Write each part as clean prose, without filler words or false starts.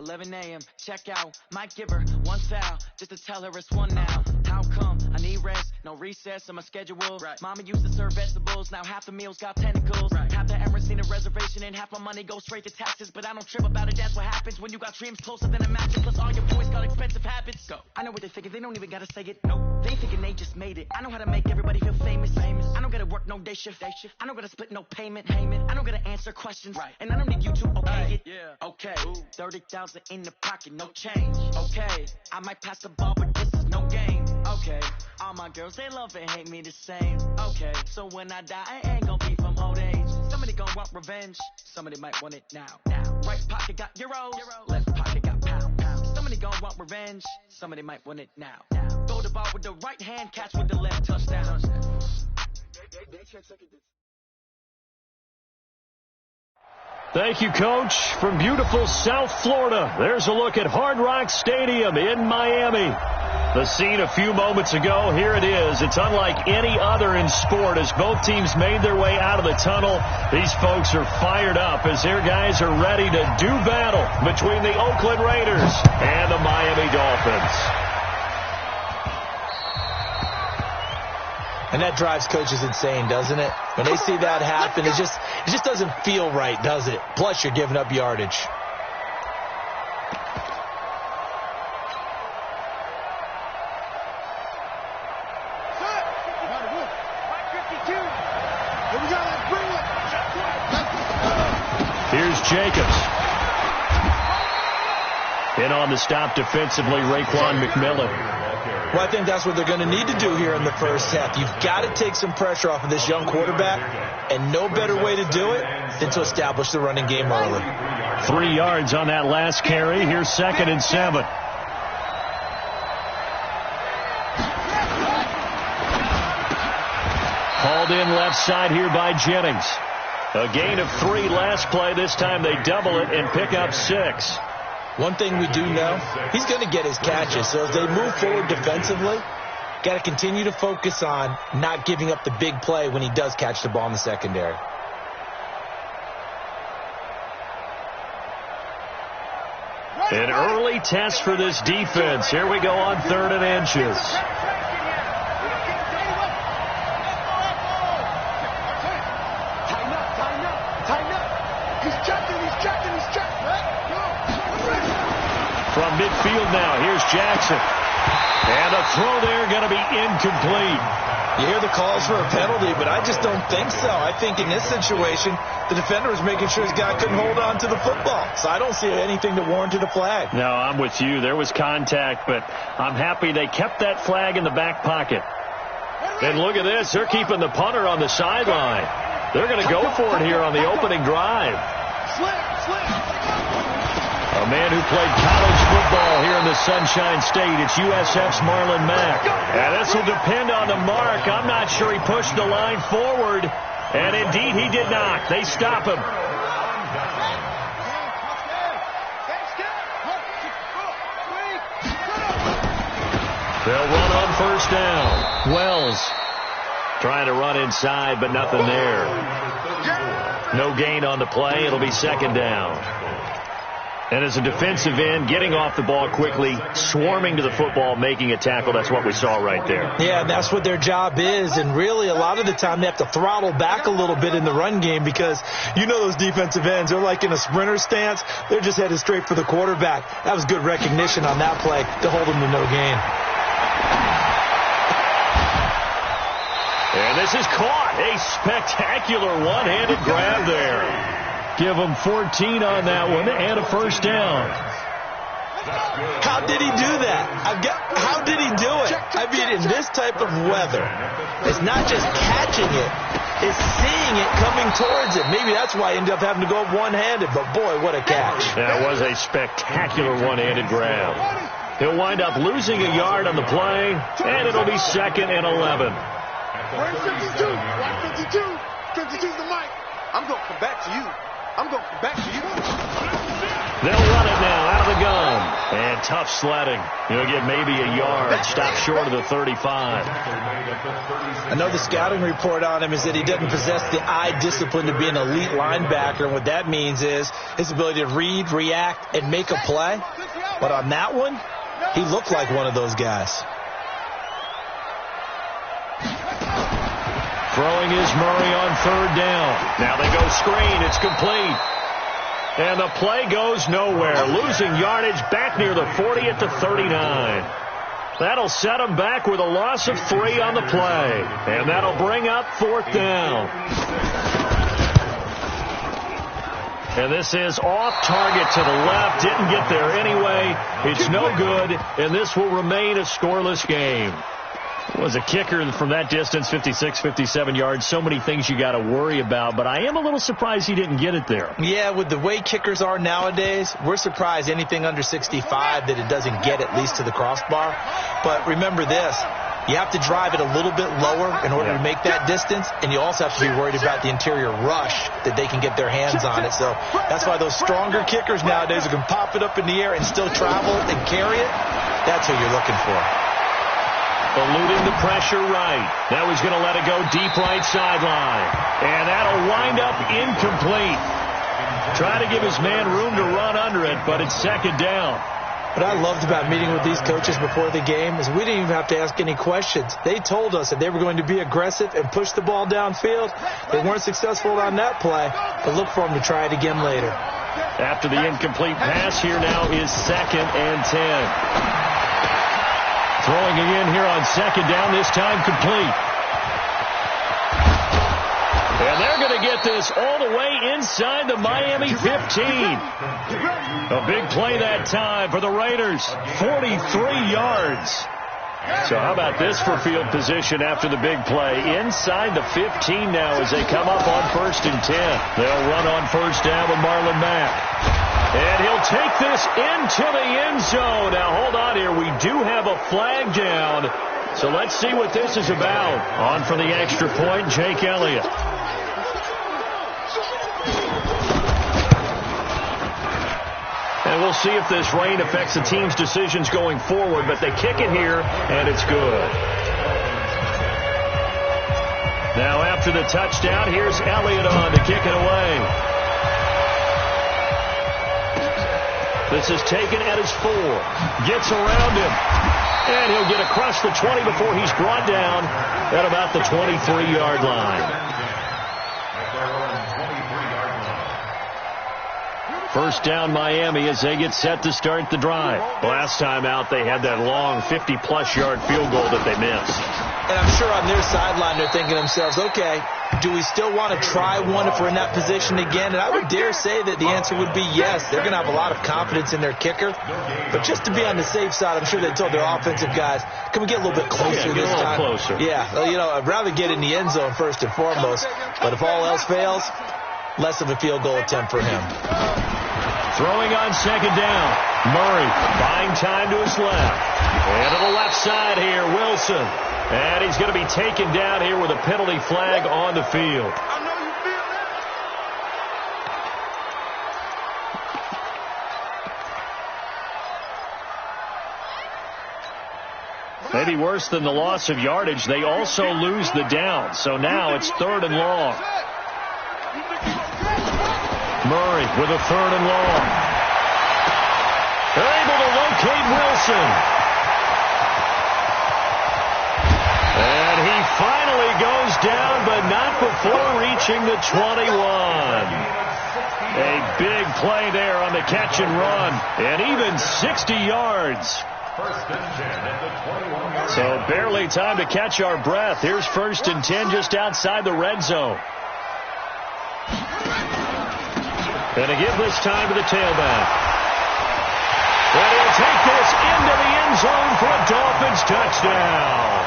11 a.m. Check out. Might give her one foul just to tell her it's one now. How come? I need rest. No recess on my schedule. Right. Mama used to serve vegetables. Now half the meals got tentacles. Right. Half the errands need a reservation and half my money goes straight to taxes. But I don't trip about it. That's what happens when you got dreams closer than a mattress. Plus all your boys got expensive habits. Go. I know what they thinking. They don't even gotta say it. Nope. They thinking they just made it. I know how to make everybody feel famous. I don't gotta work no day shift. I don't gotta split no payment. I don't gotta answer questions. Right. And I don't need you to okay it. Yeah. Okay. 30,000 in the pocket, no change. Okay. I might pass the ball, but this is no game. Okay. All my girls, they love and hate me the same. Okay. So when I die, I ain't gonna be from old age. Somebody gonna want revenge. Somebody might want it now. Right pocket got euros. Left pocket got pound. Somebody gonna want revenge. Somebody might want it now. Throw the ball with the right hand, catch with the left, touchdown. Thank you, Coach. From beautiful South Florida, there's a look at Hard Rock Stadium in Miami. The scene a few moments ago, here it is. It's unlike any other in sport as both teams made their way out of the tunnel. These folks are fired up as their guys are ready to do battle between the Oakland Raiders and the Miami Dolphins. And that drives coaches insane, doesn't it? When they see that happen, it just doesn't feel right, does it? Plus, you're giving up yardage. Here's Jacobs. In on the stop defensively, Raekwon McMillan. Well, I think that's what they're going to need to do here in the first half. You've got to take some pressure off of this young quarterback, and no better way to do it than to establish the running game early. 3 yards on that last carry. Here's 2nd and 7. Hauled in left side here by Jennings. A gain of 3 last play. This time they double it and pick up 6. One thing we do know, he's going to get his catches. So as they move forward defensively, got to continue to focus on not giving up the big play when he does catch the ball in the secondary. An early test for this defense. Here we go on 3rd and inches. From midfield now, here's Jackson. And a throw there going to be incomplete. You hear the calls for a penalty, but I just don't think so. I think in this situation, the defender was making sure his guy couldn't hold on to the football. So I don't see anything that warranted a flag. No, I'm with you. There was contact, but I'm happy they kept that flag in the back pocket. And look at this. They're keeping the punter on the sideline. They're going to go for it here on the opening drive. A man who played college football here in the Sunshine State. It's USF's Marlon Mack. And this will depend on the mark. I'm not sure he pushed the line forward. And indeed, he did not. They stop him. They'll run on 1st down. Wells trying to run inside, but nothing there. No gain on the play. It'll be 2nd down. And as a defensive end, getting off the ball quickly, swarming to the football, making a tackle, that's what we saw right there. Yeah, that's what their job is. And really, a lot of the time, they have to throttle back a little bit in the run game because you know those defensive ends, they're like in a sprinter stance. They're just headed straight for the quarterback. That was good recognition on that play to hold them to no gain. And this is caught. A spectacular one-handed grab there. Give him 14 on that one and a 1st down. How did he do that? How did he do it? I mean, in this type of weather, it's not just catching it, it's seeing it coming towards it. Maybe that's why he ended up having to go up one-handed, but boy, what a catch. That was a spectacular one-handed grab. He'll wind up losing a yard on the play, and it'll be 2nd and 11. 152. 52's the mic. I'm going to come back to you. They'll run it now out of the gun. And tough sledding. You'll get maybe a yard. Stop short of the 35. I know the scouting report on him is that he doesn't possess the eye discipline to be an elite linebacker. And what that means is his ability to read, react, and make a play. But on that one, he looked like one of those guys. Throwing is Murray on third down. Now they go screen. It's complete. And the play goes nowhere. Losing yardage back near the 40 at the 39. That'll set them back with a loss of 3 on the play. And that'll bring up fourth down. And this is off target to the left. Didn't get there anyway. It's no good. And this will remain a scoreless game. Was a kicker from that distance, 56, 57 yards. So many things you got to worry about, but I am a little surprised he didn't get it there. Yeah, with the way kickers are nowadays, we're surprised anything under 65 that it doesn't get at least to the crossbar. But remember this, you have to drive it a little bit lower in order to make that distance, and you also have to be worried about the interior rush that they can get their hands on it. So that's why those stronger kickers nowadays who can pop it up in the air and still travel and carry it, that's who you're looking for. Eluding the pressure right. Now he's going to let it go deep right sideline. And that'll wind up incomplete. Try to give his man room to run under it, but it's second down. What I loved about meeting with these coaches before the game is we didn't even have to ask any questions. They told us that they were going to be aggressive and push the ball downfield. They weren't successful on that play, but look for them to try it again later. After the incomplete pass, here now is 2nd and 10. Throwing again here on second down, this time complete. And they're going to get this all the way inside the Miami 15. A big play that time for the Raiders, 43 yards. So how about this for field position after the big play? Inside the 15 now as they come up on 1st and 10. They'll run on first down with Marlon Mack. And he'll take this into the end zone. Now, hold on here. We do have a flag down. So let's see what this is about. On for the extra point, Jake Elliott. And we'll see if this rain affects the team's decisions going forward. But they kick it here, and it's good. Now, after the touchdown, here's Elliott on to kick it away. This is taken at his 4. Gets around him. And he'll get across the 20 before he's brought down at about the 23-yard line. First down Miami as they get set to start the drive. Last time out they had that long 50-plus yard field goal that they missed. And I'm sure on their sideline they're thinking to themselves, okay, do we still want to try one if we're in that position again? And I would dare say that the answer would be yes. They're going to have a lot of confidence in their kicker. But just to be on the safe side, I'm sure they told their offensive guys, can we get a little bit closer this time? Closer. Yeah, well, you know, I'd rather get in the end zone first and foremost. But if all else fails, less of a field goal attempt for him. Throwing on second down. Murray buying time to his left. And to the left side here, Wilson. And he's going to be taken down here with a penalty flag on the field. Maybe worse than the loss of yardage, they also lose the down. So now it's 3rd and long. Murray with a 3rd and long. They're able to locate Wilson. And he finally goes down, but not before reaching the 21. A big play there on the catch and run. And even 60 yards. So barely time to catch our breath. Here's 1st and 10 just outside the red zone. And to give this time to the tailback. And he'll take this into the end zone for a Dolphins touchdown.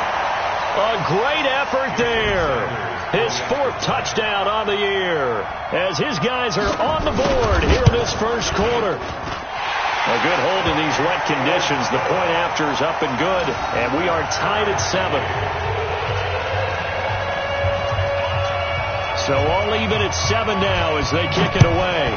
A great effort there. His 4th touchdown on the year as his guys are on the board here in this first quarter. A good hold in these wet conditions. The point after is up and good, and we are tied at 7. So all even at 7 now as they kick it away.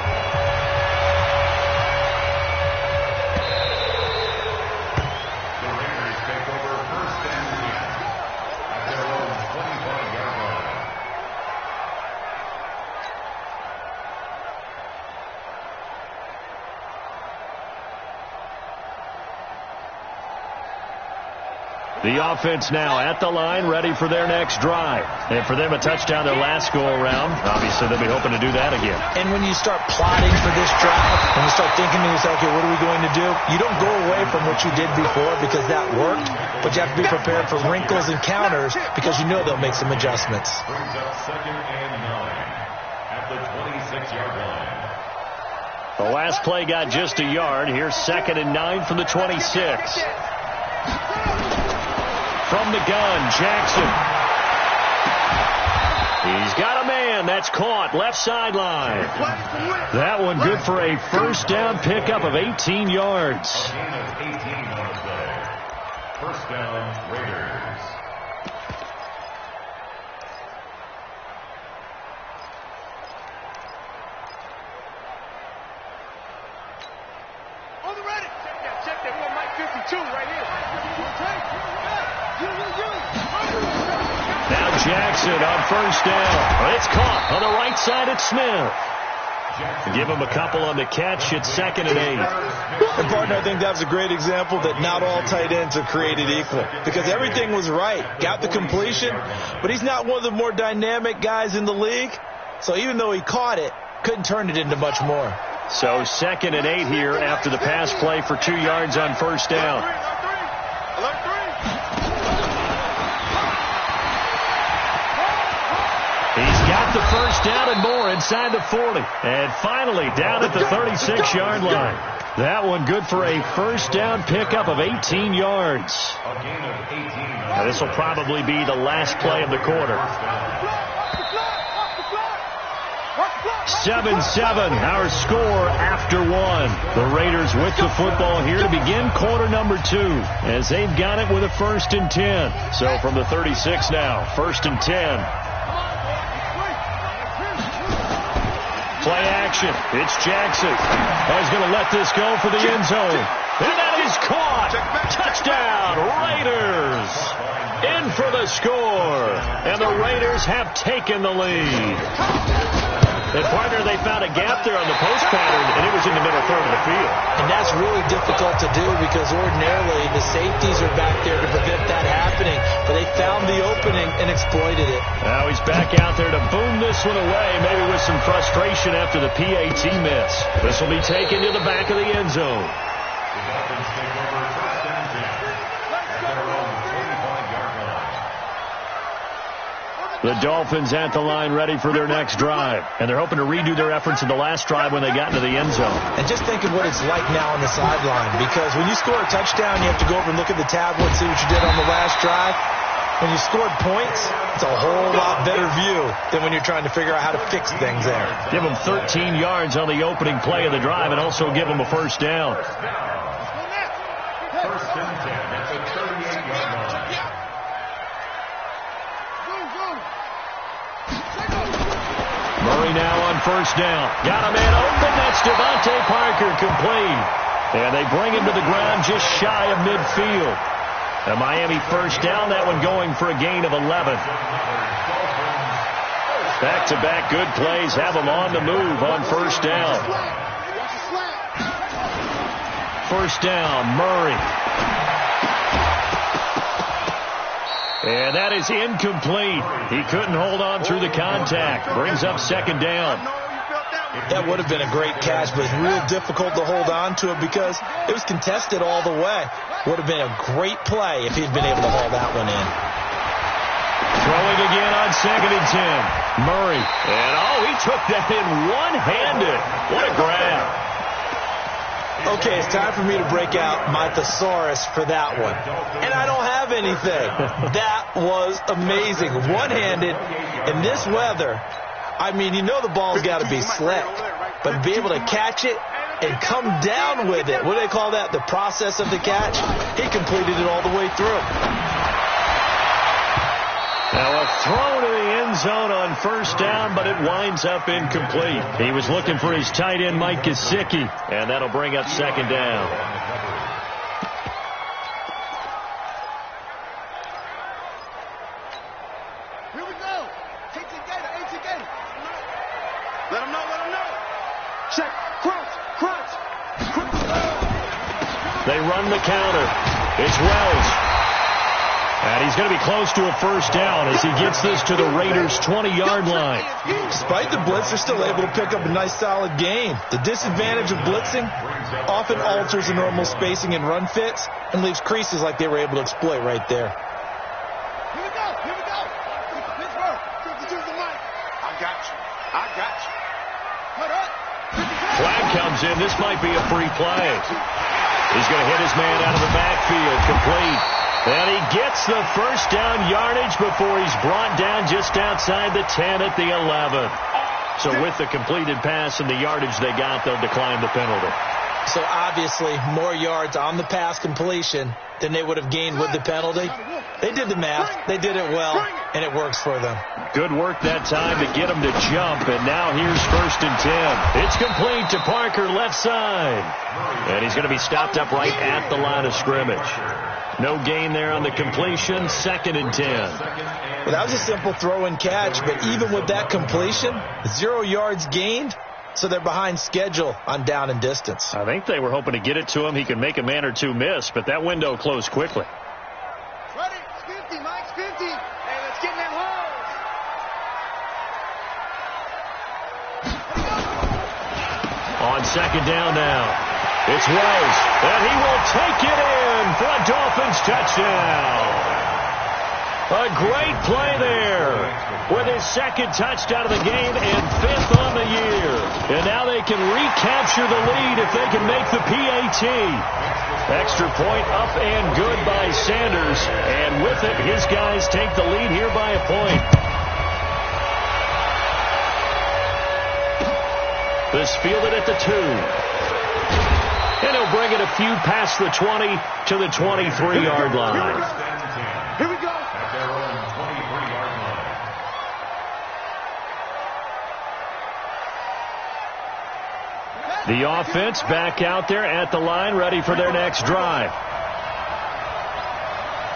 The offense now at the line, ready for their next drive. And for them, a touchdown their last go-around. Obviously, they'll be hoping to do that again. And when you start plotting for this drive, when you start thinking to yourself, okay, what are we going to do? You don't go away from what you did before because that worked, but you have to be prepared for wrinkles and counters because you know they'll make some adjustments. Brings up 2nd and 9 at the 26-yard line. The last play got just a yard. Here's 2nd and 9 from the 26. From the gun, Jackson. He's got a man. That's caught. Left sideline. That one good for a first down pickup of 18 yards. A gain of 18 on the play. First down, Raiders. On the ready. Check that. We got Mike 52 right here. Now Jackson on first down. It's caught on the right side at Smith. Give him a couple on the catch. It's 2nd and 8. And, partner, I think that was a great example that not all tight ends are created equal because everything was right. Got the completion, but he's not one of the more dynamic guys in the league. So even though he caught it, couldn't turn it into much more. So 2nd and 8 here after the pass play for 2 yards on first down. He's got the first down and more inside the 40. And finally down at the 36-yard line. That one good for a first down pickup of 18 yards. A gain of 18. Now this will probably be the last play of the quarter. 7-7, our score after 1. The Raiders with the football here to begin quarter number 2 as they've got it with a 1st and 10. So from the 36 now, 1st and 10. Play action. It's Jackson. He's going to let this go for the end zone. And that is caught. Touchdown, Raiders. In for the score. And the Raiders have taken the lead. And, partner, they found a gap there on the post pattern, and it was in the middle third of the field. And that's really difficult to do because ordinarily the safeties are back there to prevent that happening. But they found the opening and exploited it. Now he's back out there to boom this one away, maybe with some frustration after the PAT miss. This will be taken to the back of the end zone. The Dolphins take over 1st and 10 at their own 25-yard line. The Dolphins at the line ready for their next drive. And they're hoping to redo their efforts in the last drive when they got into the end zone. And just think of what it's like now on the sideline because when you score a touchdown, you have to go over and look at the tablet and see what you did on the last drive. When you scored points, it's a whole lot better view than when you're trying to figure out how to fix things there. Give them 13 yards on the opening play of the drive and also give them a first down. 1st and 10 at the 38-yard line. Murray now on first down. Got a man open. That's Devontae Parker complete. And they bring him to the ground just shy of midfield. A Miami first down. That one going for a gain of 11. Back-to-back good plays have them on the move on first down. First down, Murray. And that is incomplete. He couldn't hold on through the contact. Brings up 2nd down. That would have been a great catch, but it's real difficult to hold on to it because it was contested all the way. Would have been a great play if he'd been able to haul that one in. Throwing again on 2nd and 10. Murray. And, he took that in one-handed. What a grab. Okay, it's time for me to break out my thesaurus for that one. And I don't have anything. That was amazing. One-handed in this weather. I mean, you know the ball's got to be slick. But to be able to catch it and come down with it, what do they call that? The process of the catch? He completed it all the way through. Now a throw to the end zone on first down, but it winds up incomplete. He was looking for his tight end, Mike Gesicki, and that'll bring up 2nd down. Here we go. AT Gator. Let him know. Check. Crunch. They run the counter. It's Wells. And he's going to be close to a first down as he gets this to the Raiders' 20-yard line. Despite the blitz, they're still able to pick up a nice, solid gain. The disadvantage of blitzing often alters the normal spacing and run fits and leaves creases like they were able to exploit right there. Here we go. Pittsburgh. I got you. Cut up. Flag comes in. This might be a free play. He's going to hit his man out of the backfield. Complete. And he gets the first down yardage before he's brought down just outside the 10 at the 11. So with the completed pass and the yardage they got, they'll decline the penalty. So obviously more yards on the pass completion than they would have gained with the penalty. They did the math. They did it well, and it works for them. Good work that time to get him to jump, and now here's 1st and 10. It's complete to Parker, left side. And he's going to be stopped up right at the line of scrimmage. No gain there on the completion, 2nd and 10. Well, that was a simple throw and catch, but even with that completion, 0 yards gained, so they're behind schedule on down and distance. I think they were hoping to get it to him. He could make a man or two miss, but that window closed quickly. Ready? It's 50, Mike's 50. Hey, let's get in that hole. On 2nd down now. It's Wells, and he will take it in for a Dolphins touchdown. A great play there with his 2nd touchdown of the game and 5th on the year. And now they can recapture the lead if they can make the PAT. Extra point up and good by Sanders. And with it, his guys take the lead here by a point. This fielded at the 2. And he'll bring it a few past the 20 to the 23-yard line. Here we go. At their own 23-yard line. The offense back out there at the line, ready for their next drive.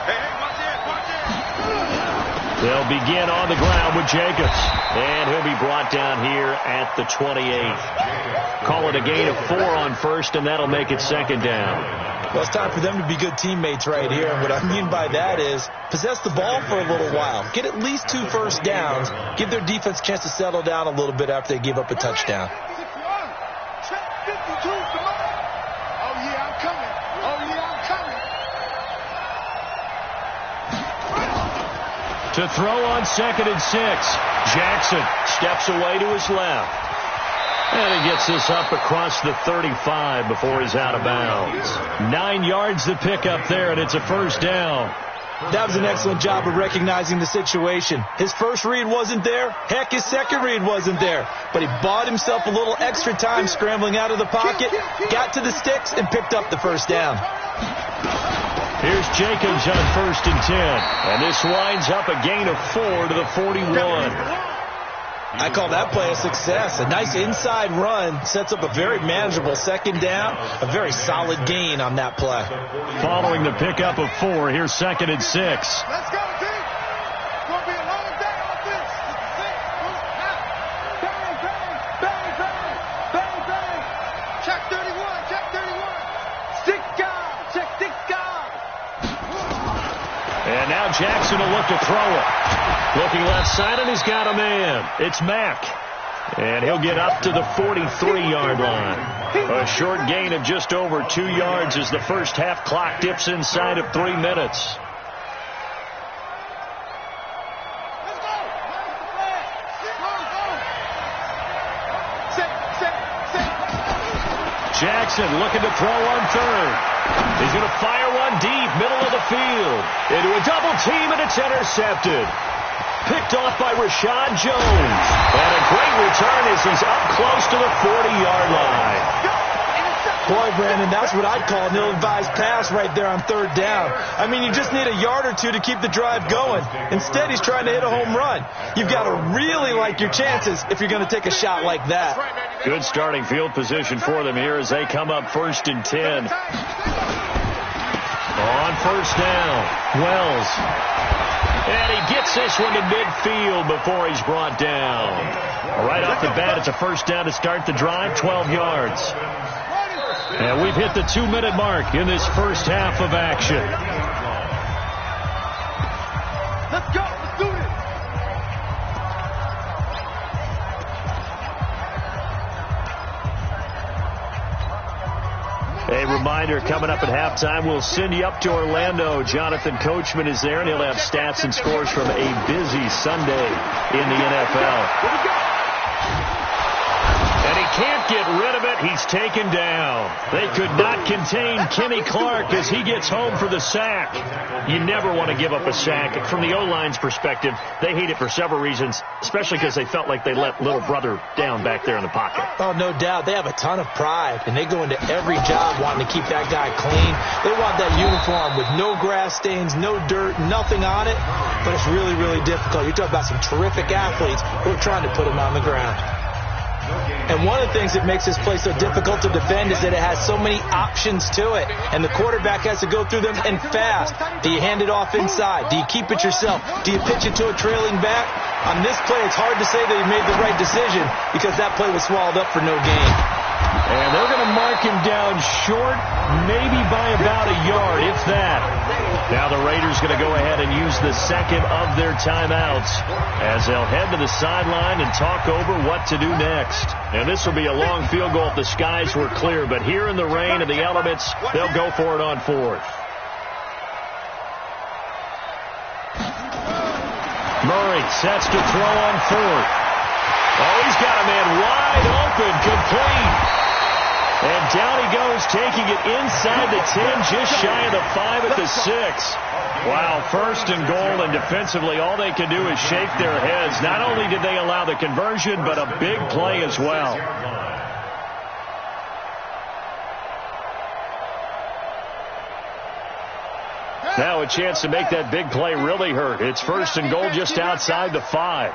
Hey, watch it. They'll begin on the ground with Jacobs. And he'll be brought down here at the 28. Call it a gain of 4 on 1st, and that'll make it 2nd down. Well, it's time for them to be good teammates right here. And what I mean by that is possess the ball for a little while. Get at least 2 first downs. Give their defense a chance to settle down a little bit after they give up a touchdown. Check 52, come on. Oh, yeah, I'm coming. To throw on 2nd and 6. Jackson steps away to his left. And he gets this up across the 35 before he's out of bounds. 9 yards to pick up there, and it's a first down. That was an excellent job of recognizing the situation. His first read wasn't there. Heck, his second read wasn't there. But he bought himself a little extra time scrambling out of the pocket, got to the sticks, and picked up the first down. Here's Jacobs on 1st and 10. And this winds up a gain of 4 to the 41. I call that play a success. A nice inside run sets up a very manageable 2nd down. A very solid gain on that play. Following the pickup of 4, here's 2nd and 6. Let's go, team. It's going to be a long day on this. Bang, bang, bang, bang, bang, bang. Check 31, check 31. Stick guard, check stick guard. And now Jackson will look to throw it. Looking left side, and he's got a man. It's Mack. And he'll get up to the 43-yard line. A short gain of just over 2 yards as the first half clock dips inside of 3 minutes. Jackson looking to throw on 3rd. He's going to fire one deep, middle of the field. Into a double team, and it's intercepted. Picked off by Rashad Jones. And a great return as he's up close to the 40-yard line. Boy, Brandon, that's what I'd call an ill-advised pass right there on 3rd down. I mean, you just need a yard or 2 to keep the drive going. Instead, he's trying to hit a home run. You've got to really like your chances if you're going to take a shot like that. Good starting field position for them here as they come up 1st and 10. On 1st down, Wells. And he gets this one to midfield before he's brought down. Right off the bat, it's a first down to start the drive, 12 yards. And we've hit the 2-minute mark in this first half of action. A reminder, coming up at halftime, we'll send you up to Orlando. Jonathan Coachman is there, and he'll have stats and scores from a busy Sunday in the NFL. And he can't get rid of it. He's taken down. They could not contain Kenny Clark as he gets home for the sack. You never want to give up a sack. From the O-line's perspective, they hate it for several reasons, especially because they felt like they let little brother down back there in the pocket. Oh, no doubt. They have a ton of pride, and they go into every job wanting to keep that guy clean. They want that uniform with no grass stains, no dirt, nothing on it, but it's really, really difficult. You're talking about some terrific athletes who are trying to put him on the ground. And one of the things that makes this play so difficult to defend is that it has so many options to it. And the quarterback has to go through them and fast. Do you hand it off inside? Do you keep it yourself? Do you pitch it to a trailing back? On this play, it's hard to say that he made the right decision because that play was swallowed up for no gain. And they're going to mark him down short, maybe by about a yard, if that. Now the Raiders going to go ahead and use the second of their timeouts as they'll head to the sideline and talk over what to do next. And this will be a long field goal if the skies were clear, but here in the rain and the elements, they'll go for it on fourth. Murray sets to throw on fourth. Oh, he's got a man wide open, complete. And down he goes, taking it inside the 10, just shy of the 5 at the 6. Wow, first and goal, and defensively all they can do is shake their heads. Not only did they allow the conversion, but a big play as well. Now a chance to make that big play really hurt. It's first and goal just outside the 5.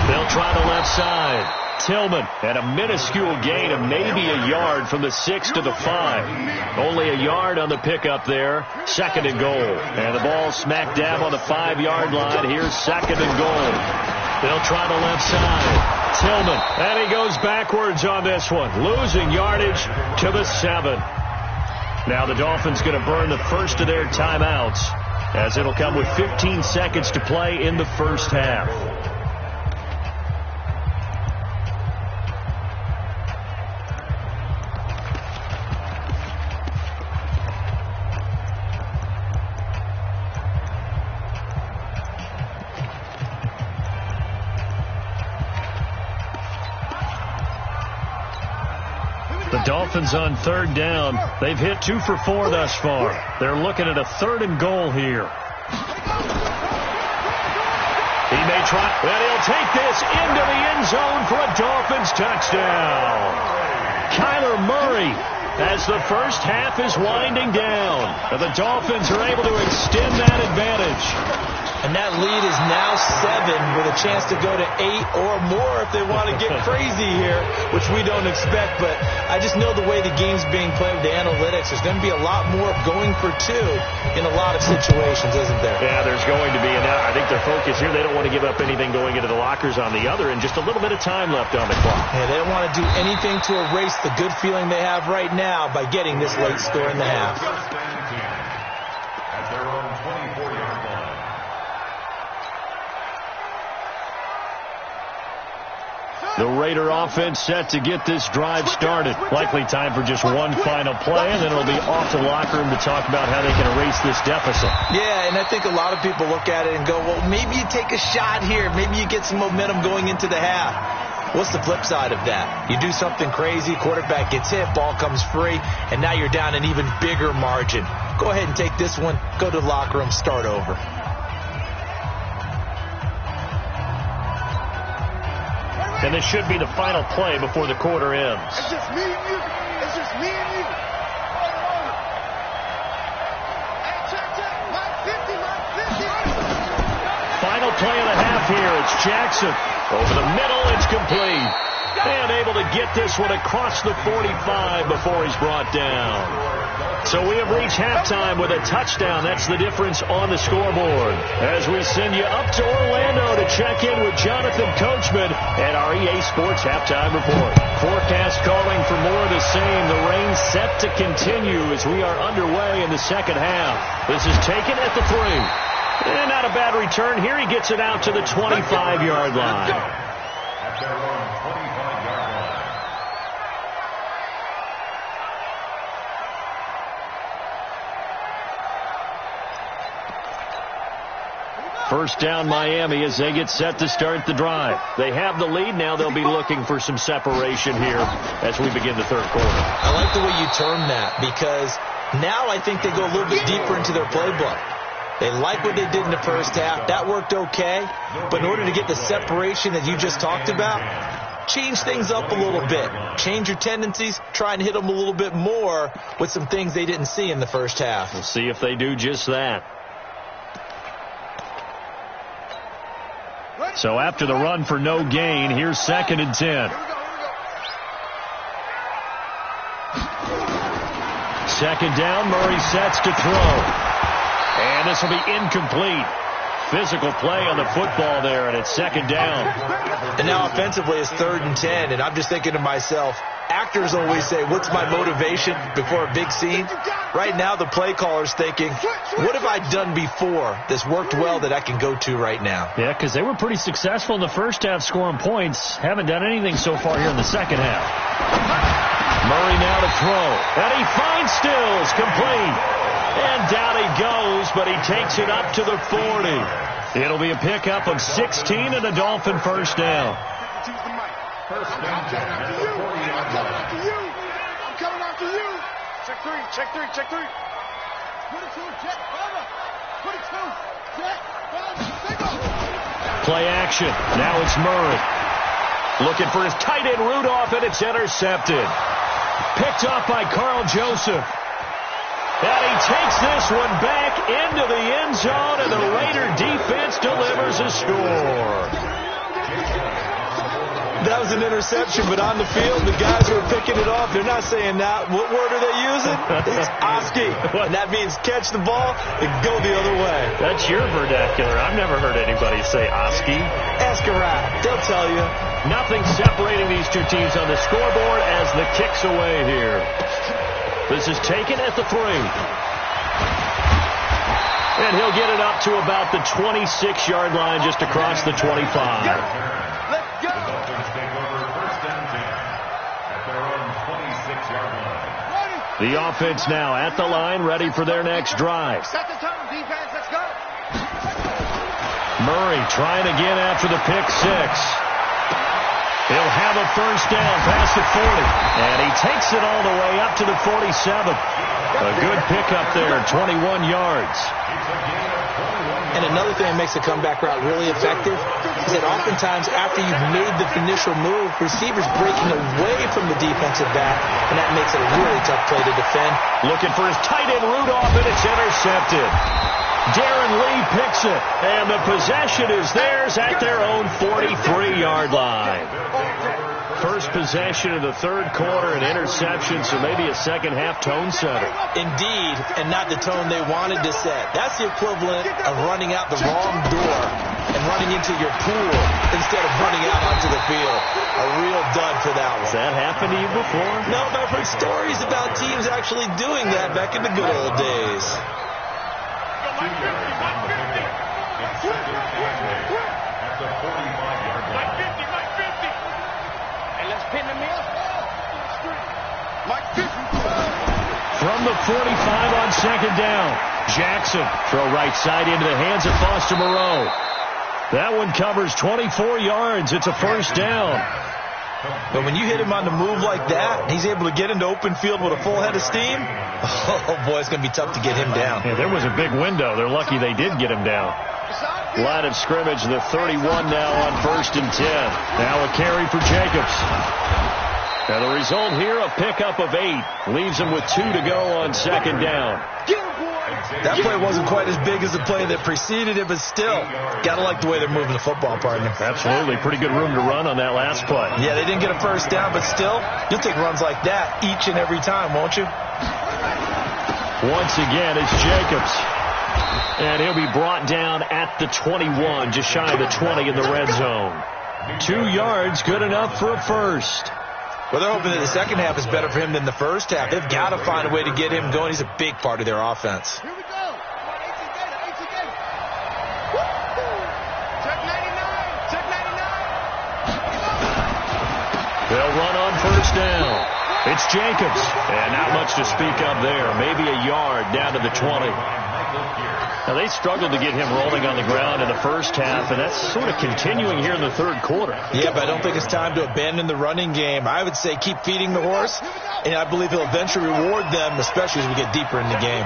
They'll try the left side. Tillman at a minuscule gain of maybe a yard from the 6 to the 5. Only a yard on the pickup there. Second and goal. And the ball smack dab on the 5-yard line. Here's second and goal. They'll try the left side. Tillman. And he goes backwards on this one. Losing yardage to the 7. Now the Dolphins going to burn the first of their timeouts as it'll come with 15 seconds to play in the first half. The Dolphins on third down. They've hit 2 for 4 thus far. They're looking at a third and goal here. He may try, and he'll take this into the end zone for a Dolphins touchdown. Kyler Murray, as the first half is winding down, the Dolphins are able to extend that advantage. And that lead is now 7 with a chance to go to 8 or more if they want to get crazy here, which we don't expect. But I just know the way the game's being played with the analytics, there's going to be a lot more going for 2 in a lot of situations, isn't there? Yeah, there's going to be. And I think their focus here, they don't want to give up anything going into the lockers on the other, and just a little bit of time left on the clock. Yeah, they don't want to do anything to erase the good feeling they have right now by getting this late score in the half. At their own 24-yard line. The Raider offense set to get this drive started. Likely time for just one final play, and then it'll be off to the locker room to talk about how they can erase this deficit. Yeah, and I think a lot of people look at it and go, well, maybe you take a shot here. Maybe you get some momentum going into the half. What's the flip side of that? You do something crazy, quarterback gets hit, ball comes free, and now you're down an even bigger margin. Go ahead and take this one, go to the locker room, start over. And this should be the final play before the quarter ends. It's just me and you. It's just me and you. Hey, check. Mike 50. Final play of the half here. It's Jackson. Over the middle, it's complete. And able to get this one across the 45 before he's brought down. So we have reached halftime with a touchdown. That's the difference on the scoreboard. As we send you up to Orlando to check in with Jonathan Coachman at our EA Sports Halftime Report. Forecast calling for more of the same. The rain set to continue as we are underway in the second half. This is taken at the 3. And not a bad return. Here he gets it out to the 25-yard line. At their own 25-yard line. First down Miami as they get set to start the drive. They have the lead. Now they'll be looking for some separation here as we begin the third quarter. I like the way you term that, because now I think they go a little bit deeper into their playbook. They like what they did in the first half. That worked okay. But in order to get the separation that you just talked about, change things up a little bit. Change your tendencies. Try and hit them a little bit more with some things they didn't see in the first half. We'll see if they do just that. So after the run for no gain, here's 2nd and 10. Second down, Murray sets to throw. And this will be incomplete. Physical play on the football there, and it's 2nd down. And now offensively it's 3rd and 10, and I'm just thinking to myself, actors always say, what's my motivation before a big scene? Right now the play caller's thinking, what have I done before that's worked well that I can go to right now? Yeah, because they were pretty successful in the first half scoring points. Haven't done anything so far here in the second half. Murray now to throw. And he finds Stills, complete. And down he goes, but he takes it up to the 40. It'll be a pickup of 16 and a Dolphin first down. First down at the 40-yard line. I'm coming after you. Check three, check three, check three. Put it to jet, brother. Put it to jet, brother. Play action. Now it's Murray. Looking for his tight end Rudolph, and it's intercepted. Picked off by Carl Joseph. And he takes this one back into the end zone, and the Raider defense delivers a score. That was an interception, but on the field, the guys who are picking it off, they're not saying that. What word are they using? It's Oski. And that means catch the ball and go the other way. That's your vernacular. I've never heard anybody say Oski. Ask around. They'll tell you. Nothing separating these two teams on the scoreboard as the kick's away here. This is taken at the 3. And he'll get it up to about the 26-yard line, just across the 25. The Dolphins take over first down 10 at their own 26-yard line. The offense now at the line, ready for their next drive. Set the tone, defense, let's go. Murray trying again after the pick 6. He'll have a first down past the 40. And he takes it all the way up to the 47. A good pickup there, 21 yards. And another thing that makes the comeback route really effective is that oftentimes after you've made the initial move, receivers breaking away from the defensive back, and that makes it a really tough play to defend. Looking for his tight end Rudolph, and it's intercepted. Darren Lee picks it, and the possession is theirs at their own 43-yard line. First possession of the third quarter, an interception, so maybe a second-half tone setter. Indeed, and not the tone they wanted to set. That's the equivalent of running out the wrong door and running into your pool instead of running out onto the field. A real dud for that one. Has that happened to you before? No, but I've heard stories about teams actually doing that back in the good old days. 2 yards on the pickup. It's second and 10 at the 45-yard line. Hey, let's pin the mill. Mike 50. From the 45 on second down. Jackson, throw right side into the hands of Foster Moreau. That one covers 24 yards. It's a first down. But when you hit him on the move like that, he's able to get into open field with a full head of steam, oh boy, it's going to be tough to get him down. Yeah, there was a big window. They're lucky they did get him down. Line of scrimmage, the 31 now on 1st and 10. Now a carry for Jacobs. And the result here, a pickup of 8. Leaves him with 2 to go on second down. That play wasn't quite as big as the play that preceded it, but still, got to like the way they're moving the football, partner. Absolutely. Pretty good room to run on that last play. Yeah, they didn't get a first down, but still, you'll take runs like that each and every time, won't you? Once again, it's Jacobs. And he'll be brought down at the 21, just shy of the 20 in the red zone. 2 yards, good enough for a first. Well, they're hoping that the second half is better for him than the first half. They've got to find a way to get him going. He's a big part of their offense. Here we go. Check 99. Check 99. They'll run on first down. It's Jacobs. And not much to speak of there. Maybe a yard down to the 20. Now, they struggled to get him rolling on the ground in the first half, and that's sort of continuing here in the third quarter. Yeah, but I don't think it's time to abandon the running game. I would say keep feeding the horse, and I believe he'll eventually reward them, especially as we get deeper in the game.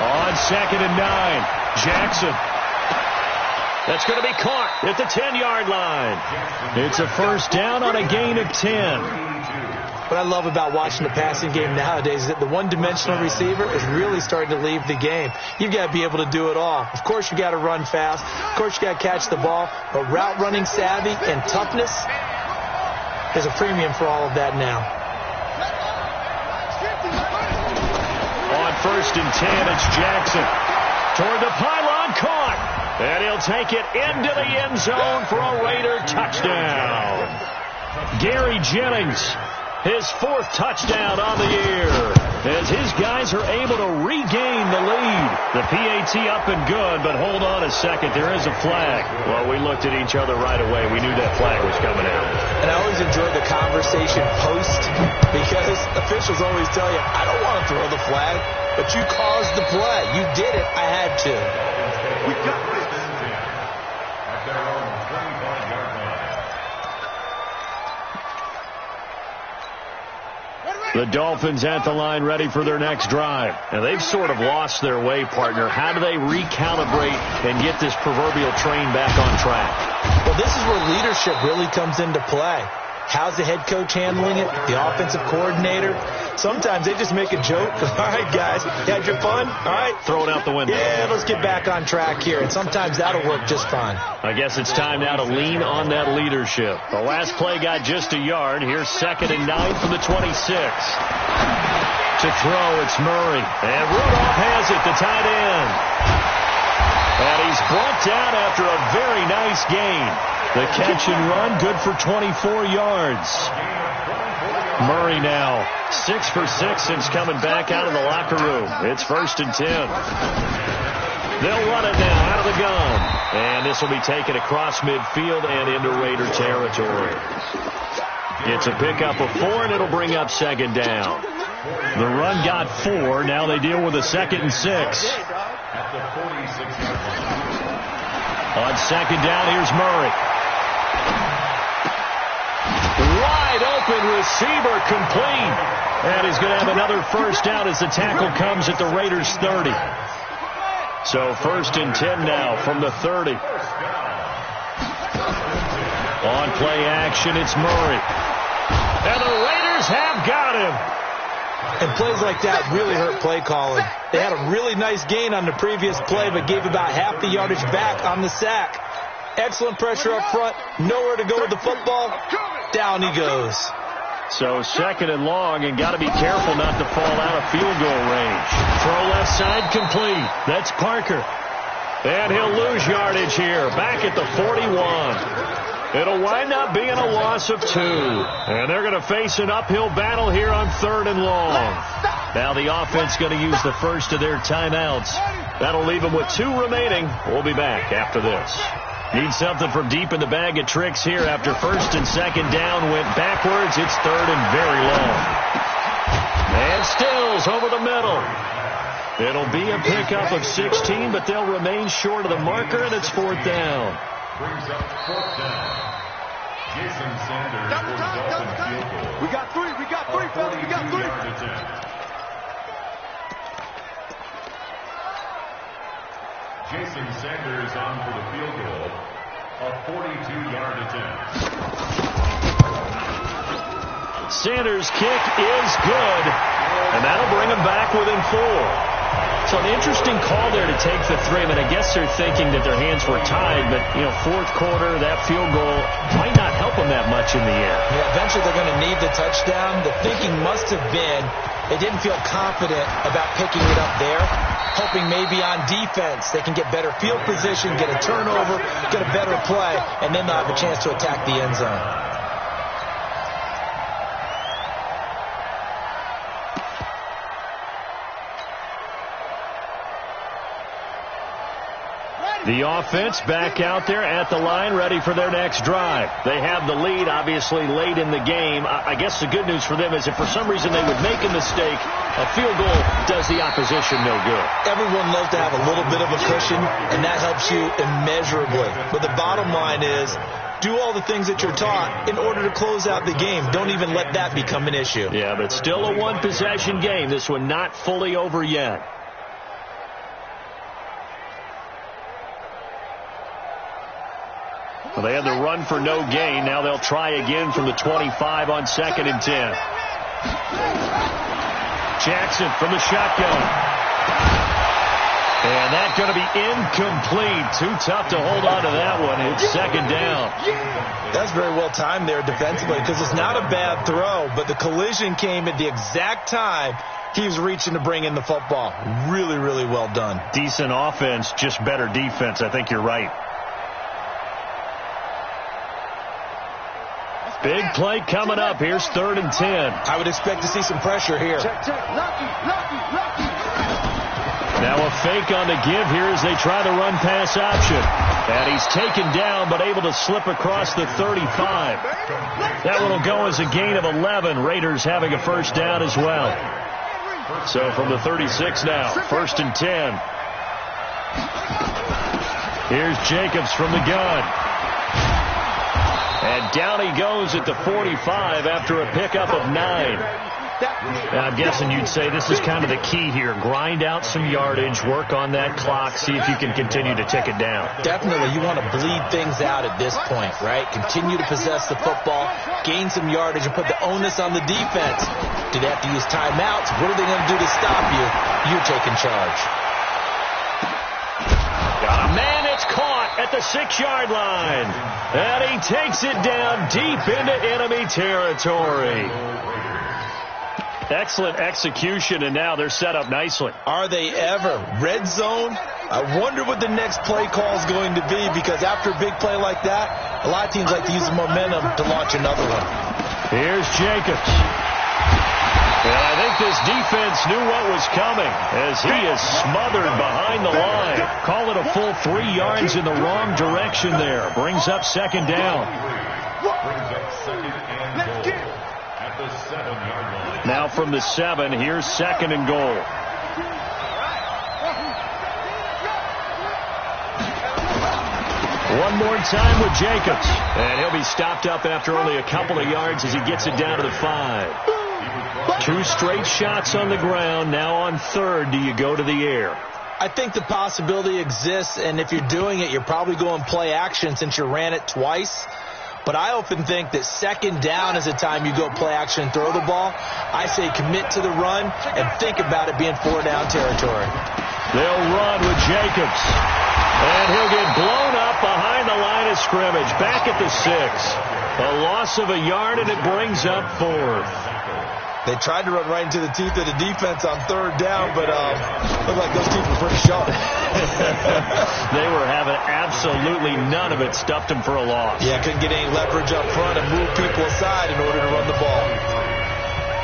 On 2nd and 9, Jackson. That's going to be caught at the 10-yard line. It's a first down on a gain of 10. What I love about watching the passing game nowadays is that the one-dimensional receiver is really starting to leave the game. You've got to be able to do it all. Of course, you got to run fast. Of course, you got to catch the ball. But route running savvy and toughness is a premium for all of that now. On 1st and 10, it's Jackson. Toward the pylon, caught. And he'll take it into the end zone for a Raider touchdown. Gary Jennings, his 4th touchdown on the year, as his guys are able to regain the lead. The PAT up and good, but hold on a second. There is a flag. Well, we looked at each other right away. We knew that flag was coming out. And I always enjoy the conversation post, because officials always tell you, I don't want to throw the flag, but you caused the play. You did it. I had to. We got this at their own 25-yard line. The Dolphins at the line ready for their next drive. And they've sort of lost their way, partner. How do they recalibrate and get this proverbial train back on track? Well, this is where leadership really comes into play. How's the head coach handling it? The offensive coordinator? Sometimes they just make a joke. All right, guys, you had your fun? All right. Throw it out the window. Yeah, let's get back on track here. And sometimes that'll work just fine. I guess it's time now to lean on that leadership. The last play got just a yard. Here's 2nd and 9 from the 26. To throw, it's Murray. And Rudolph has it, the tight end. And he's brought down after a very nice gain. The catch and run, good for 24 yards. Murray now 6 for 6 since coming back out of the locker room. It's 1st and 10. They'll run it now out of the gun. And this will be taken across midfield and into Raider territory. It's a pickup of 4, and it'll bring up 2nd down. The run got 4. Now they deal with a 2nd and 6. At the 46-yard line. On 2nd down, here's Murray. Wide open receiver, complete. And he's going to have another first down as the tackle comes at the Raiders' 30. So 1st and 10 now from the 30. On play action, it's Murray. And the Raiders have got him. And plays like that really hurt play calling. They had a really nice gain on the previous play, but gave about half the yardage back on the sack. Excellent pressure up front. Nowhere to go with the football. Down he goes. So 2nd and long, and got to be careful not to fall out of field goal range. Throw left side complete. That's Parker. And he'll lose yardage here. Back at the 41. It'll wind up being a loss of 2. And they're going to face an uphill battle here on 3rd and long. Now the offense going to use the first of their timeouts. That'll leave them with 2 remaining. We'll be back after this. Need something from deep in the bag of tricks here after 1st and 2nd down went backwards. It's 3rd and very long. And Stills over the middle. It'll be a pickup of 16, but they'll remain short of the marker, and it's 4th down. Brings up 4th down. Jason Sanders for the Dolphins field goal. We got 3, fellas, we got 3. Jason Sanders on for the field goal. A 42-yard attempt. Sanders' kick is good, and that'll bring him back within 4. So an interesting call there to take the 3. I mean, I guess they're thinking that their hands were tied, but, 4th quarter, that field goal might not help them that much in the end. Yeah, eventually they're going to need the touchdown. The thinking must have been they didn't feel confident about picking it up there, hoping maybe on defense they can get better field position, get a turnover, get a better play, and then they'll have a chance to attack the end zone. The offense back out there at the line, ready for their next drive. They have the lead, obviously, late in the game. I guess the good news for them is if for some reason they would make a mistake, a field goal does the opposition no good. Everyone loves to have a little bit of a cushion, and that helps you immeasurably. But the bottom line is, do all the things that you're taught in order to close out the game. Don't even let that become an issue. Yeah, but still a one-possession game. This one not fully over yet. Well, they had the run for no gain. Now they'll try again from the 25 on 2nd and 10. Jackson from the shotgun. And that's going to be incomplete. Too tough to hold on to that one. It's 2nd down. That's very well timed there defensively because it's not a bad throw, but the collision came at the exact time he was reaching to bring in the football. Really, really well done. Decent offense, just better defense. I think you're right. Big play coming up. Here's 3rd and 10. I would expect to see some pressure here. Now a fake on the give here as they try the run pass option. And he's taken down but able to slip across the 35. That one will go as a gain of 11. Raiders having a first down as well. So from the 36 now, 1st and 10. Here's Jacobs from the gun. And down he goes at the 45 after a pickup of 9. Now, I'm guessing you'd say this is kind of the key here. Grind out some yardage, work on that clock, see if you can continue to tick it down. Definitely. You want to bleed things out at this point, right? Continue to possess the football, gain some yardage, and put the onus on the defense. Do they have to use timeouts? What are they going to do to stop you? You're taking charge. Got a man, it's caught at the 6-yard line. And he takes it down deep into enemy territory. Excellent execution, and now they're set up nicely. Are they ever? Red zone? I wonder what the next play call is going to be, because after a big play like that, a lot of teams like to use the momentum to launch another one. Here's Jacobs. And I think this defense knew what was coming as he is smothered behind the line. Call it a full 3 yards in the wrong direction there. Brings up 2nd down. Brings up 2nd and goal at the 7-yard line. Now from the 7, here's 2nd and goal. One more time with Jacobs. And he'll be stopped up after only a couple of yards as he gets it down to the 5. 2 straight shots on the ground. Now on 3rd, do you go to the air? I think the possibility exists, and if you're doing it, you're probably going play action since you ran it twice. But I often think that 2nd down is the time you go play action and throw the ball. I say commit to the run and think about it being 4-down territory. They'll run with Jacobs. And he'll get blown up behind the line of scrimmage. Back at the 6. A loss of a yard, and it brings up 4th. They tried to run right into the teeth of the defense on 3rd down, but looked like those teeth were pretty sharp. They were having absolutely none of it. Stuffed them for a loss. Yeah, couldn't get any leverage up front and move people aside in order to run the ball.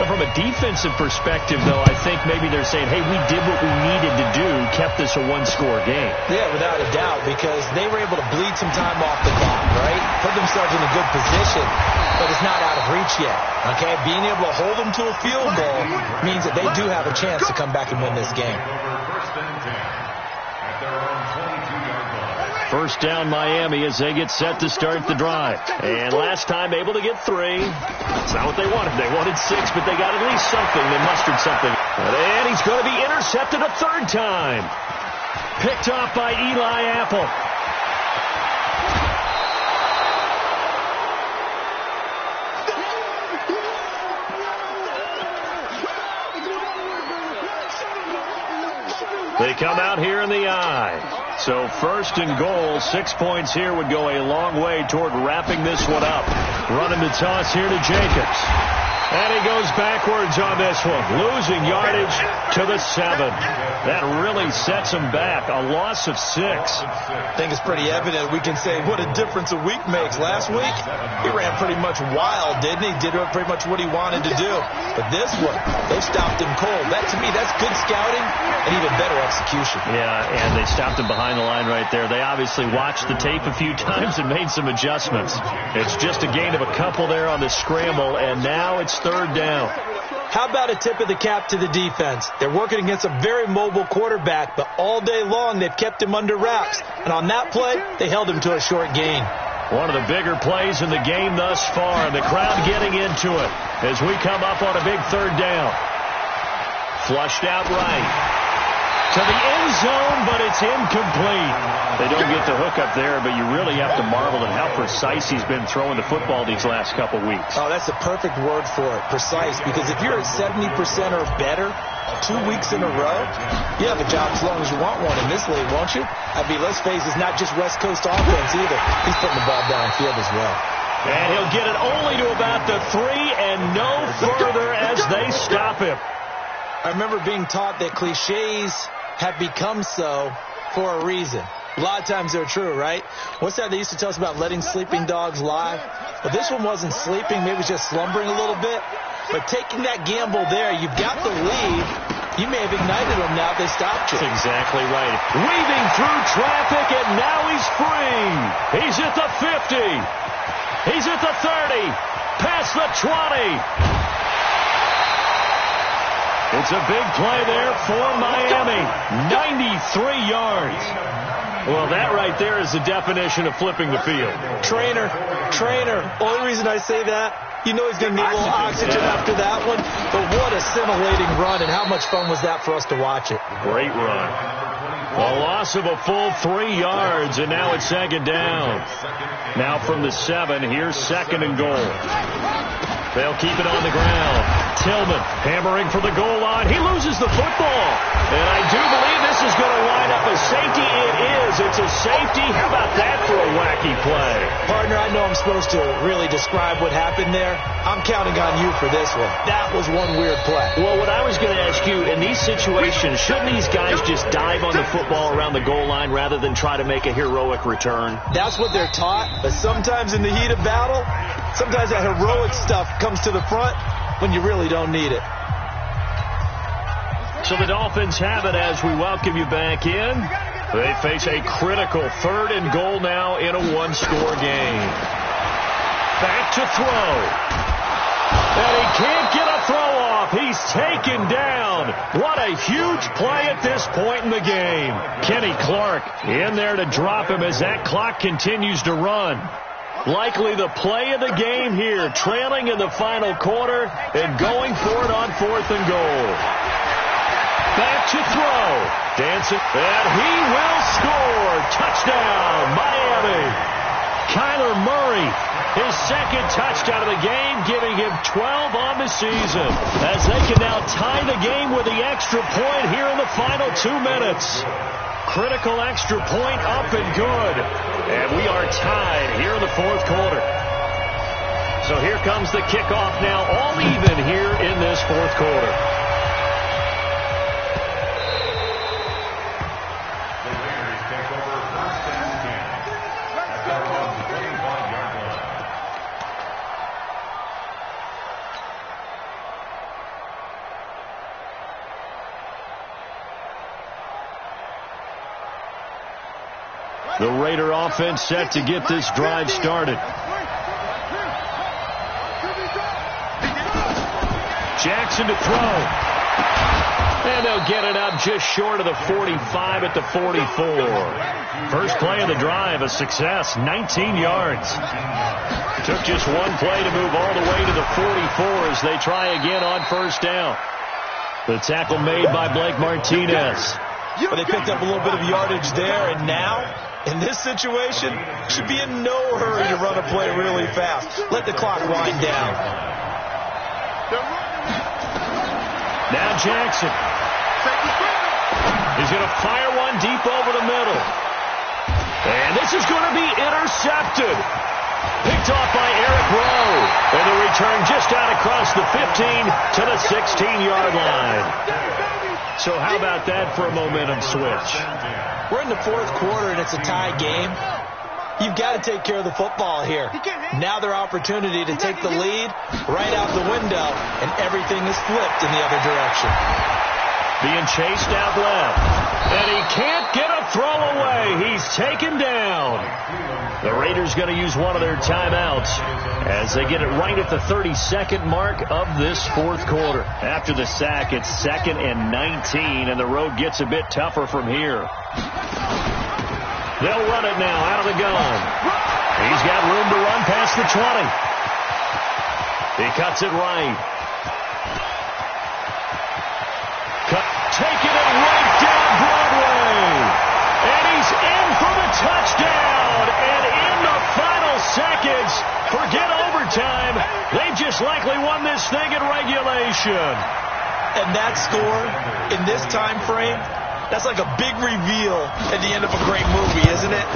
But from a defensive perspective, though, I think maybe they're saying, hey, we did what we needed to do, kept this a 1-score game. Yeah, without a doubt, because they were able to bleed some time off the clock, right? Put themselves in a good position, but it's not out of reach yet, okay? Being able to hold them to a field goal means that they do have a chance to come back and win this game. First down Miami as they get set to start the drive. And last time able to get 3. That's not what they wanted. They wanted 6, but they got at least something. They mustered something. And he's going to be intercepted a 3rd time. Picked off by Eli Apple. They come out here in the eye. So 1st and goal, 6 points here would go a long way toward wrapping this one up. Running the toss here to Jacobs. And he goes backwards on this one, losing yardage to the 7. That really sets him back, a loss of 6. I think it's pretty evident. We can say what a difference a week makes. Last week, he ran pretty much wild, didn't he? Did pretty much what he wanted to do. But this one, they stopped him cold. That, to me, that's good scouting and even better execution. Yeah, and they stopped him behind the line right there. They obviously watched the tape a few times and made some adjustments. It's just a gain of a couple there on the scramble, and now it's 3rd down. How about a tip of the cap to the defense? They're working against a very mobile quarterback, but all day long they've kept him under wraps. And on that play, they held him to a short gain. One of the bigger plays in the game thus far, and the crowd getting into it as we come up on a big 3rd down. Flushed out right to the end zone, but it's incomplete. They don't get the hook up there, but you really have to marvel at how precise he's been throwing the football these last couple weeks. Oh, that's the perfect word for it, precise, because if you're at 70% or better 2 weeks in a row, you have a job as long as you want one in this league, won't you? I mean, let's face it, it's not just West Coast offense either. He's putting the ball downfield as well. And he'll get it only to about the 3 and no further as they stop him. I remember being taught that cliches have become so for a reason. A lot of times they're true, right? What's that they used to tell us about letting sleeping dogs lie? Well, this one wasn't sleeping, maybe just slumbering a little bit. But taking that gamble there, you've got the lead. You may have ignited them now if they stopped you. That's exactly right. Weaving through traffic, and now he's free. He's at the 50. He's at the 30. Past the 20. It's a big play there for Miami. 93 yards. Well, that right there is the definition of flipping the field. Trainer. Only reason I say that, you know he's going to need a little oxygen after that one. But what a scintillating run, and how much fun was that for us to watch it. Great run. A loss of a full 3 yards, and now it's 2nd down. Now from the 7, here's 2nd and goal. They'll keep it on the ground. Tillman hammering for the goal line. He loses the football. And I do believe this is going to line up a safety. It is. It's a safety. How about that for a wacky play? Partner, I know I'm supposed to really describe what happened there. I'm counting on you for this one. That was one weird play. Well, what I was going to ask you, in these situations, shouldn't these guys just dive on the football around the goal line rather than try to make a heroic return? That's what they're taught. But sometimes in the heat of battle, sometimes that heroic stuff comes to the front when you really don't need it. So the Dolphins have it as we welcome you back in. They face a critical 3rd and goal now in a 1-score game. Back to throw. And he can't get a throw off. He's taken down. What a huge play at this point in the game. Kenny Clark in there to drop him as that clock continues to run. Likely the play of the game here, trailing in the final quarter and going for it on 4th and goal. Back to throw. Dancing, and he will score. Touchdown, Miami. Kyler Murray, his 2nd touchdown of the game, giving him 12 on the season, as they can now tie the game with the extra point here in the final 2 minutes. Critical extra point up and good. And we are tied here in the 4th quarter. So here comes the kickoff now, all even here in this 4th quarter. The Raiders take over 1st and 10. At their own 25-yard line. The Raider offense set to get this drive started. Jackson to throw. And they'll get it up just short of the 45 at the 44. First play of the drive, a success, 19 yards. Took just one play to move all the way to the 44 as they try again on 1st down. The tackle made by Blake Martinez. But they picked up a little bit of yardage there, and now, in this situation, should be in no hurry to run a play really fast. Let the clock wind down. Now Jackson. He's going to fire one deep over the middle. And this is going to be intercepted. Picked off by Eric Rowe. And the return just out across the 15 to the 16-yard line. So how about that for a momentum switch? We're in the fourth quarter, and it's a tie game. You've got to take care of the football here. Now their opportunity to take the lead right out the window, and everything is flipped in the other direction. Being chased out left. And he can't get a throw away. He's taken down. The Raiders going to use one of their timeouts as they get it right at the 32nd mark of this fourth quarter. After the sack, it's 2nd and 19, and the road gets a bit tougher from here. They'll run it now out of the gun. He's got room to run past the 20. He cuts it right. Taking it right down Broadway. And he's in for the touchdown. And in the final seconds, forget overtime, they just likely won this thing in regulation. And that score in this time frame, that's like a big reveal at the end of a great movie, isn't it?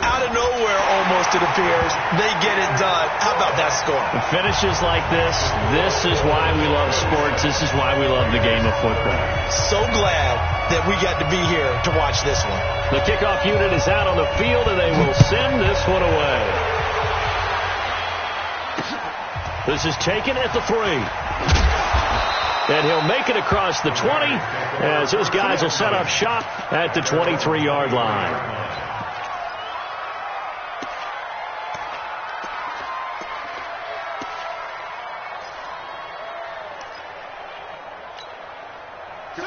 Out of nowhere, almost, it appears. They get it done. How about that score? Finishes like this is why we love sports. This is why we love the game of football. So glad that we got to be here to watch this one. The kickoff unit is out on the field, and they will send this one away. This is taken at the 3. And he'll make it across the 20 as his guys will set up shop at the 23-yard line.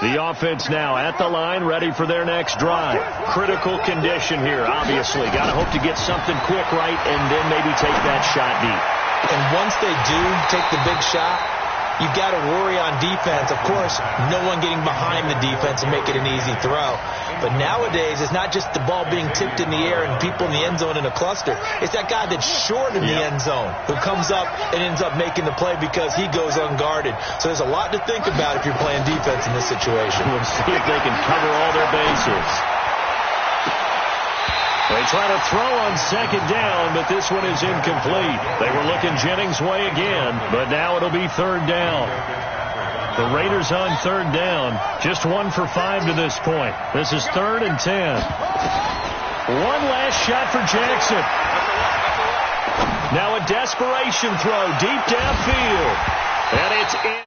The offense now at the line, ready for their next drive. Critical condition here, obviously. Got to hope to get something quick right and then maybe take that shot deep. And once they do take the big shot, you've got to worry on defense. Of course, no one getting behind the defense and make it an easy throw. But nowadays, it's not just the ball being tipped in the air and people in the end zone in a cluster. It's that guy that's short in the end zone who comes up and ends up making the play because he goes unguarded. So there's a lot to think about if you're playing defense in this situation. We'll see if they can cover all their bases. They try to throw on 2nd down, but this one is incomplete. They were looking Jennings' way again, but now it'll be 3rd down. The Raiders on 3rd down, just 1 for 5 to this point. This is 3rd and 10. One last shot for Jackson. Now a desperation throw deep downfield, and it's in.